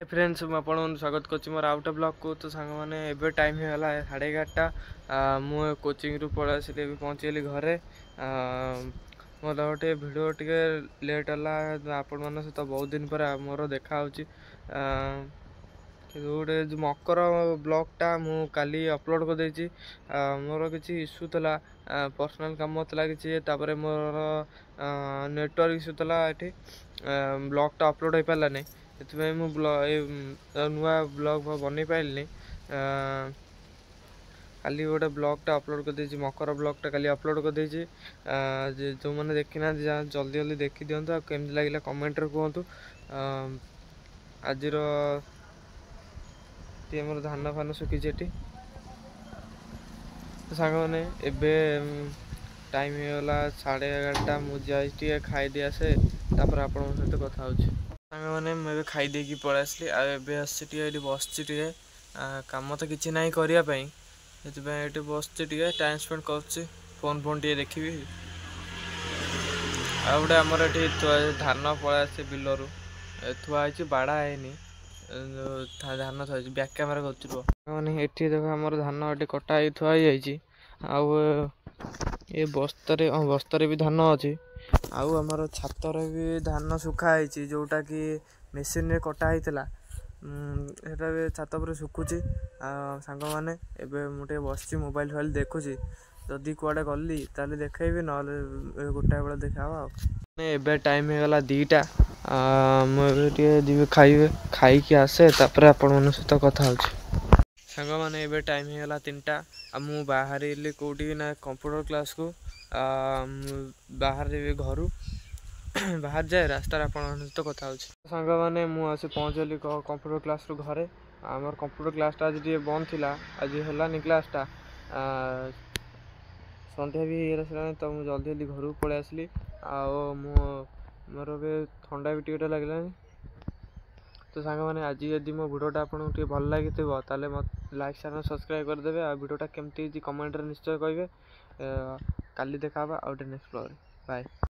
Friends मुझे स्वागत कर मोर आउट ब्लॉग को। तो सांग मैंने एबे टाइम होगा 11:30 मु कोचिंग रू पड़ा आसली पहुँचीगली घरे। मोर गोटे भिड टे लेट है आपण मान सहित बहुत दिन पर मोर देखा गोटे जो मकर ब्लॉगटा मु काली अपलोड कर देछि। मोर किसी इश्यू था पर्सनल काम कि मोर नेटवर्क इश्यू था ये ब्लॉगटा अपलोड हो पारा नहीं। से नुआ ब्लॉग बन पारे काली गोटे ब्लॉगटा अपलोड कर देछि। मकर ब्लॉगटा काली अपलोड कर देछि। जो मैंने देखी ना जल्दी जल्दी देखी दिंतु केमती लगे कमेंट रे कहतु। आज मोर धान फान सुखी सांग मैंने एबे टाइम होगा 11:30 मुझे खाई दे आसे तापर आप सहित कथा हो सांग मैंने मुझे खाई देकी पलि आसली आसटी बस कम तो किसी ना करने ये बस टाइम स्पेंड कर फोन फोन टे देखी आ गए आमर ये धान पलि आसे बिलरू थुआई बाड़ा है धान थी बैक कैमेरा कर देख आम धान ये कटा थुआई बस्तर बस्तर भी धान अच्छी आमर छातर भी धान सुखाई जोटा कि मेसीन रे कटा होता भी छात पर सुखुची। सांग मैंने मुझे बस मोबाइल फाइल देखुची जदि कुआडे गली ताले देखेबी ना गोटाए बेले देखा एबे टाइम होगा 2टा मुझे जी खाइबे खाई आसे तापर आपण सहित कथा हो सांग मैंने एबे टाइम होगा 3टा मु बाहर कौटी ना कंप्यूटर क्लास को बाहर घर बाहर जाए रास्तार आप सहित कथा हो सांग मैंने मुझे पहुँचली कंप्यूटर क्लास रू घरे। आमर कंप्यूटर क्लासटा आज बंद थी आज है क्लासटा सन्ध्या भी हो तो मुझे जल्दी जल्दी घर को पलि आसली मोर भी ठंडा भी टे लगे। तो सांग मैंने आज यदि मो भिडियोटा आपको टे भल लगी ताले मत लाइक चैनल सब्सक्राइब करदे आ भिडियोटा केमती कमेंट निश्चय करेंगे। काली देखा आउट नेक्स्ट ब्लॉग। बाय।